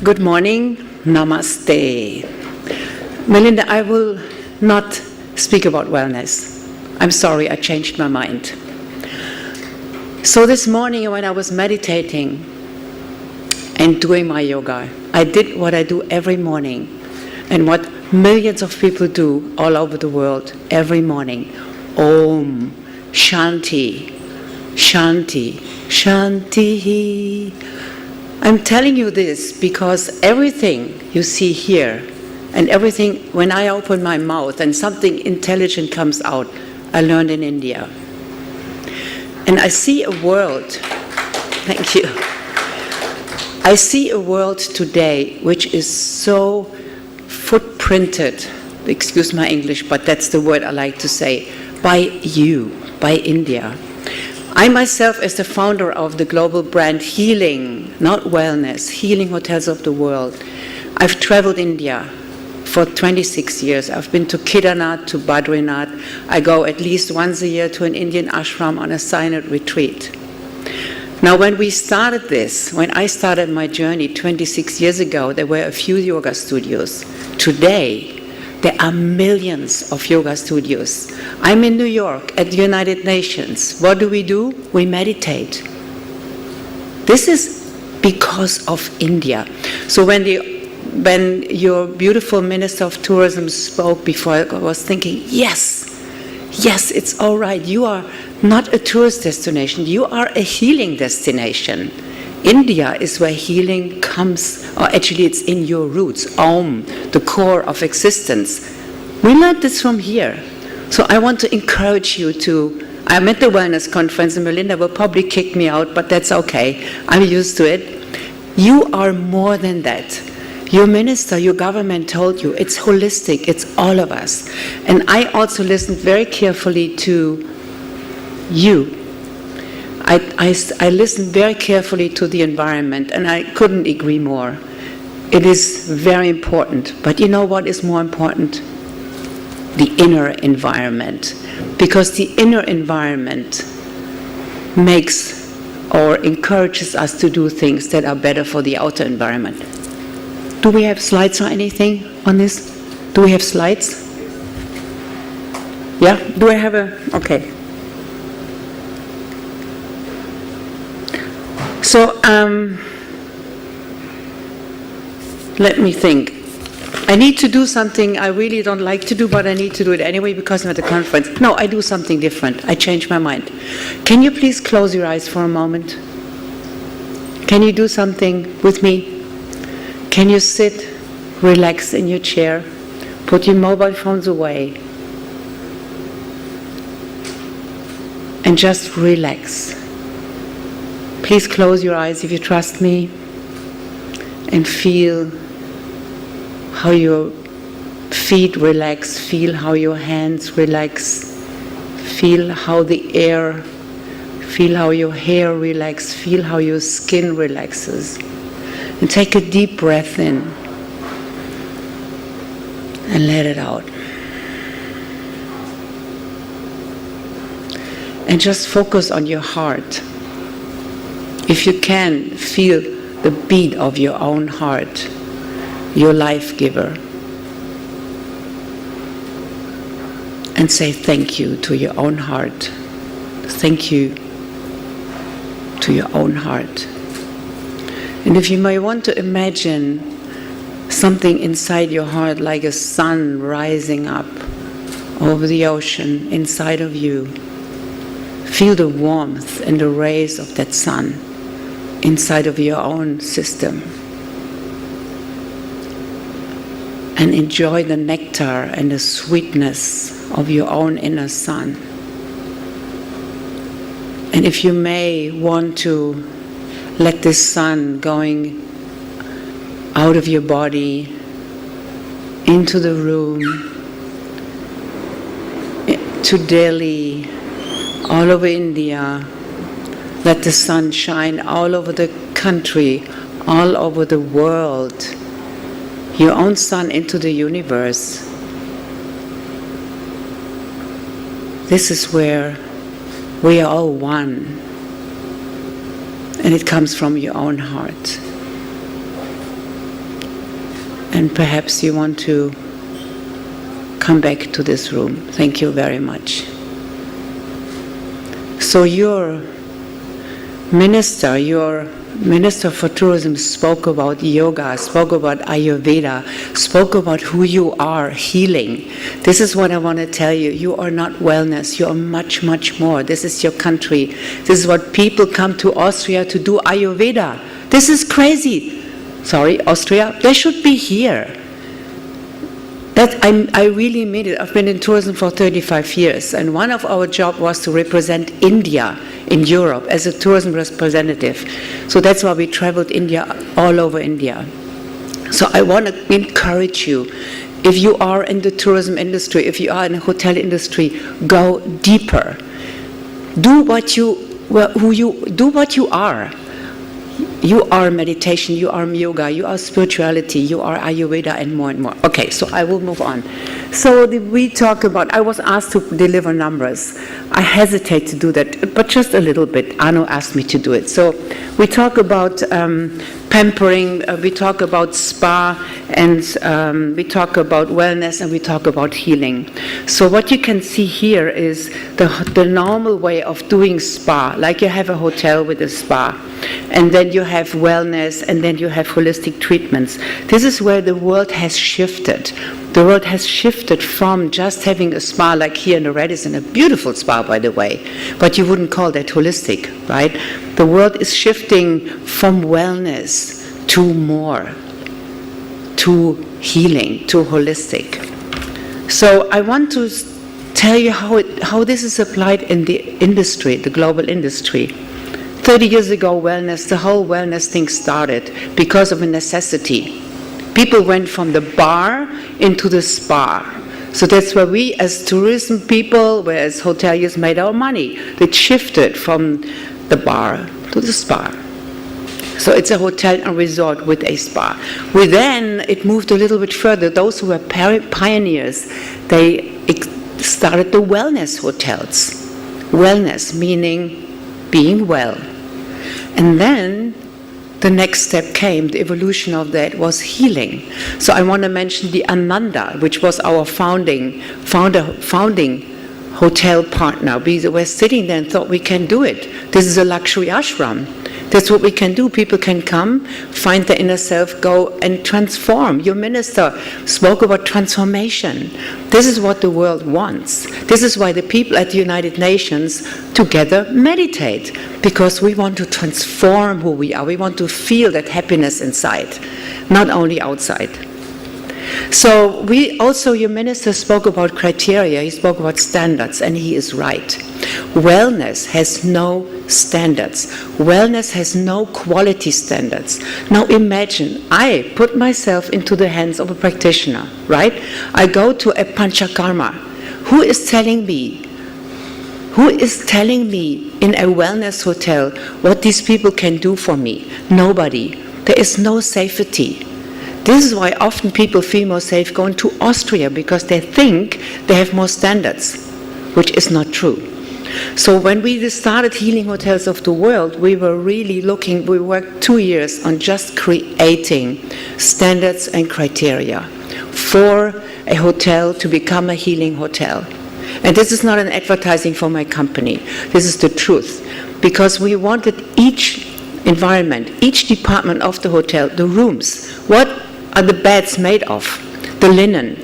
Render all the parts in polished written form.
Good morning, namaste. Melinda, I will not speak about wellness. I'm sorry, I changed my mind. So this morning when I was meditating and doing my yoga, I did what I do every morning and what millions of people do all over the world every morning. Om, Shanti, Shanti, Shanti. I'm telling you this because everything you see here and everything, when I open my mouth and something intelligent comes out, I learned in India. And I see a world, thank you, I see a world today which is so footprinted, excuse my English, but that's the word I like to say, by you, by India. I myself, as the founder of the global brand Healing, not Wellness, Healing Hotels of the World, I've traveled India for 26 years. I've been to Kedarnath, to Badrinath. I go at least once a year to an Indian ashram on a silent retreat. Now, when we started this, when I started my journey 26 years ago, there were a few yoga studios. Today, there are millions of yoga studios. I'm in New York at the United Nations. What do? We meditate. This is because of India. So when your beautiful Minister of Tourism spoke before, I was thinking, yes, it's all right. You are not a tourist destination. You are a healing destination. India is where healing comes, or actually it's in your roots, Om, the core of existence. We learned this from here. So I want to encourage you to, I'm at the wellness conference and Melinda will probably kick me out, but that's okay. I'm used to it. You are more than that. Your minister, your government told you it's holistic, it's all of us. And I also listened very carefully to you. I listened very carefully to the environment, and I couldn't agree more. It is very important. But you know what is more important? The inner environment. Because the inner environment makes or encourages us to do things that are better for the outer environment. Do we have slides or anything on this? Do we have slides? Yeah? Do I have a... Okay. So, let me think. I need to do something I really don't like to do, but I need to do it anyway because I'm at the conference. No, I do something different. I changed my mind. Can you please close your eyes for a moment? Can you do something with me? Can you sit, relax in your chair, put your mobile phones away, and just relax? Please close your eyes if you trust me and feel how your feet relax, feel how your hands relax, feel how the air, feel how your hair relaxes, feel how your skin relaxes. And take a deep breath in and let it out. And just focus on your heart. If you can, feel the beat of your own heart, your life giver. And say thank you to your own heart. Thank you to your own heart. And if you may want to imagine something inside your heart like a sun rising up over the ocean inside of you, feel the warmth and the rays of that sun inside of your own system. And enjoy the nectar and the sweetness of your own inner sun. And if you may want to let this sun going out of your body into the room, to Delhi, all over India. Let the sun shine all over the country, all over the world. Your own sun into the universe. This is where we are all one. And it comes from your own heart. and perhaps you want to come back to this room. Thank you very much. So your Minister for Tourism spoke about yoga, spoke about Ayurveda, spoke about who you are, healing. This is what I want to tell you. You are not wellness. You are much, much more. This is your country. This is what people come to Austria to do, Ayurveda. This is crazy. Sorry, Austria, they should be here. I really mean it. I've been in tourism for 35 years, and one of our jobs was to represent India in Europe as a tourism representative. So that's why we traveled India, all over India. So I want to encourage you, if you are in the tourism industry, if you are in the hotel industry, go deeper. Do what you are. You are meditation, you are yoga, you are spirituality, you are Ayurveda, and more and more. Okay, so I will move on. So we talk about, I was asked to deliver numbers. I hesitate to do that, but just a little bit. Arno asked me to do it. So we talk about pampering, we talk about spa, and we talk about wellness, and we talk about healing. So what you can see here is the normal way of doing spa, like you have a hotel with a spa, and then you have wellness, and then you have holistic treatments. This is where the world has shifted. The world has shifted from just having a spa like here in the Radisson, a beautiful spa, by the way, but you wouldn't call that holistic, right? The world is shifting from wellness to more, to healing, to holistic. So I want to tell you how this is applied in the industry, the global industry. 30 years ago, the whole wellness thing started because of a necessity. People went from the bar into the spa. So that's where we, as tourism people, as hoteliers, made our money. It shifted from the bar to the spa. So it's a hotel and resort with a spa. It moved a little bit further. Those who were pioneers, they started the wellness hotels. Wellness meaning being well. And then the next step came, the evolution of that was healing. So I want to mention the Ananda, which was our founding hotel partner. We were sitting there and thought we can do it. This is a luxury ashram. That's what we can do. People can come, find their inner self, go and transform. Your minister spoke about transformation. This is what the world wants. This is why the people at the United Nations together meditate, because we want to transform who we are. We want to feel that happiness inside, not only outside. So your minister spoke about criteria, he spoke about standards, and he is right. Wellness has no standards. Wellness has no quality standards. Now imagine, I put myself into the hands of a practitioner, right? I go to a panchakarma. Who is telling me in a wellness hotel what these people can do for me? Nobody. There is no safety. This is why often people feel more safe going to Austria, because they think they have more standards, which is not true. So when we started Healing Hotels of the World, we were really we worked 2 years on just creating standards and criteria for a hotel to become a healing hotel. And this is not an advertising for my company. This is the truth. Because we wanted each environment, each department of the hotel, the rooms, what are the beds made of, the linen,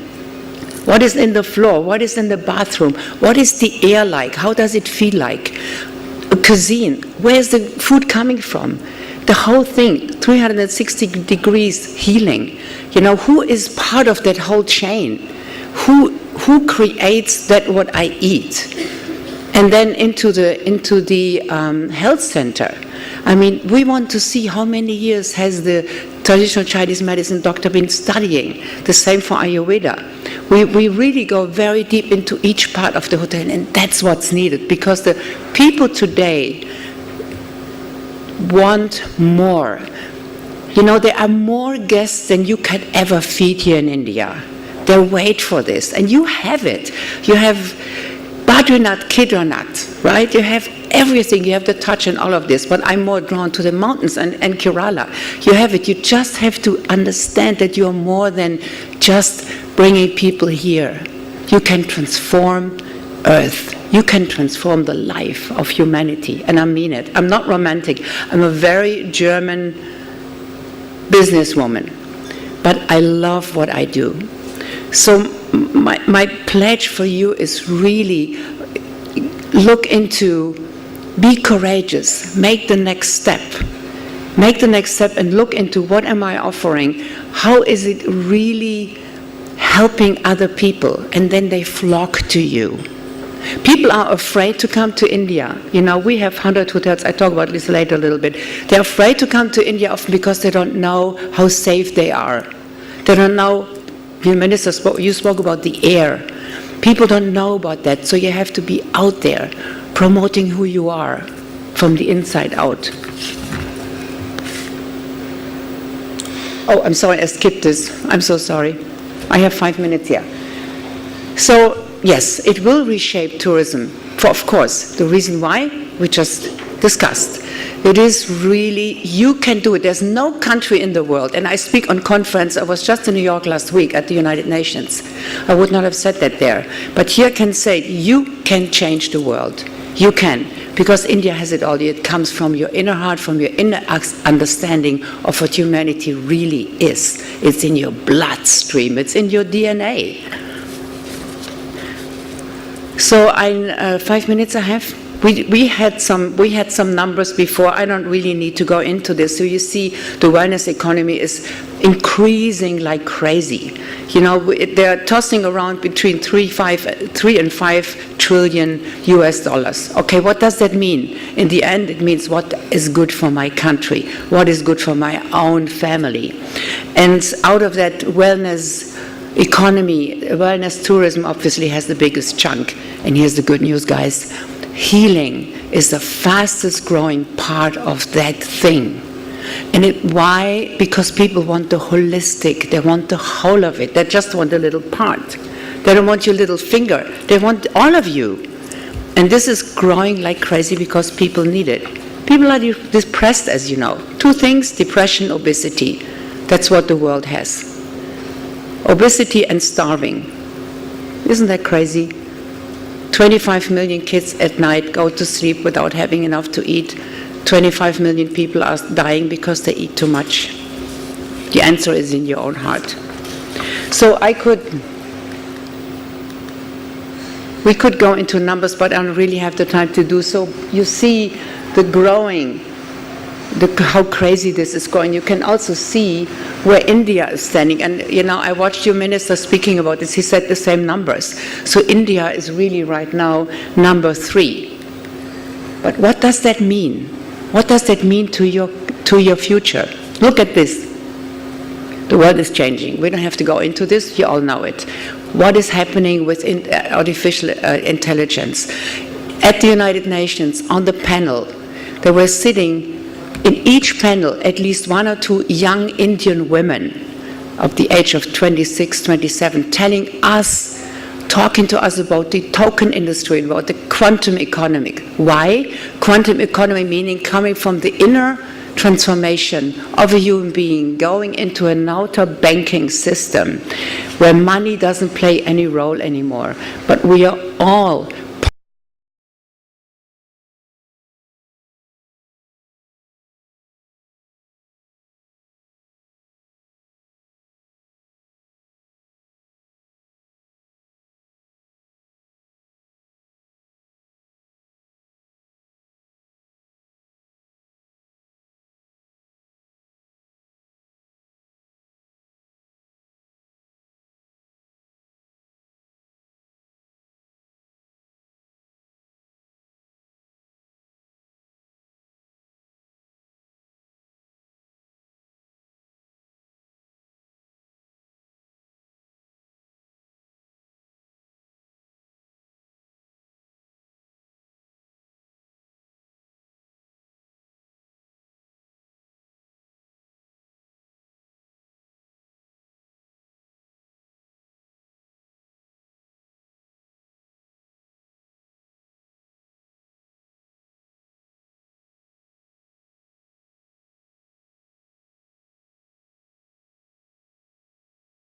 what is in the floor, what is in the bathroom, what is the air like, how does it feel like, a cuisine, where is the food coming from, the whole thing, 360 degrees healing. Who is part of that whole chain? Who creates that what I eat? And then into the health center. I mean, we want to see how many years has the traditional Chinese medicine doctor been studying. The same for Ayurveda. We really go very deep into each part of the hotel, and that's what's needed, because the people today want more. There are more guests than you can ever feed here in India. They wait for this, and you have it. You have Badrinath, Kedarnath, right? You have everything. You have the touch and all of this, but I'm more drawn to the mountains and Kerala. You have it. You just have to understand that you're more than just bringing people here. You can transform Earth. You can transform the life of humanity, and I mean it. I'm not romantic. I'm a very German businesswoman, but I love what I do. So my pledge for you is really look into, be courageous, make the next step. Make the next step and look into what am I offering? How is it really helping other people? And then they flock to you. People are afraid to come to India. You know, we have 100 hotels. I talk about this later a little bit. They're afraid to come to India often because they don't know how safe they are. They don't know, the minister you spoke about the air. People don't know about that, so you have to be out there promoting who you are from the inside out. Oh, I'm sorry, I skipped this. I'm so sorry. I have 5 minutes here. So, yes, it will reshape tourism, of course. The reason why, we just discussed. It is really, you can do it. There's no country in the world, and I speak on conference, I was just in New York last week at the United Nations. I would not have said that there. But here I can say, you can change the world. You can, because India has it all. It comes from your inner heart, from your inner understanding of what humanity really is. It's in your bloodstream, it's in your DNA. So 5 minutes I have. We had some numbers before. I don't really need to go into this. So you see, the wellness economy is increasing like crazy. You know, they're tossing around between 3 and 5 trillion US dollars. Okay, what does that mean? In the end, it means what is good for my country, what is good for my own family. And out of that wellness economy, wellness tourism obviously has the biggest chunk. And here's the good news, guys. Healing is the fastest growing part of that thing. And why? Because people want the holistic, they want the whole of it. They just want a little part. They don't want your little finger. They want all of you. And this is growing like crazy because people need it. People are depressed, as you know. 2 things, depression, obesity. That's what the world has. Obesity and starving. Isn't that crazy? 25 million kids at night go to sleep without having enough to eat. 25 million people are dying because they eat too much. The answer is in your own heart. So we could go into numbers, but I don't really have the time to do so. You see the growing, how crazy this is going. You can also see where India is standing. And, you know, I watched your minister speaking about this. He said the same numbers. So India is really right now number 3. But what does that mean? What does that mean to your future? Look at this. The world is changing. We don't have to go into this. You all know it. What is happening with artificial intelligence? At the United Nations, on the panel, they were sitting in each panel, at least 1 or 2 young Indian women of the age of 26, 27, talking to us about the token industry, about the quantum economy. Why? Quantum economy meaning coming from the inner transformation of a human being, going into an outer banking system where money doesn't play any role anymore. But we are all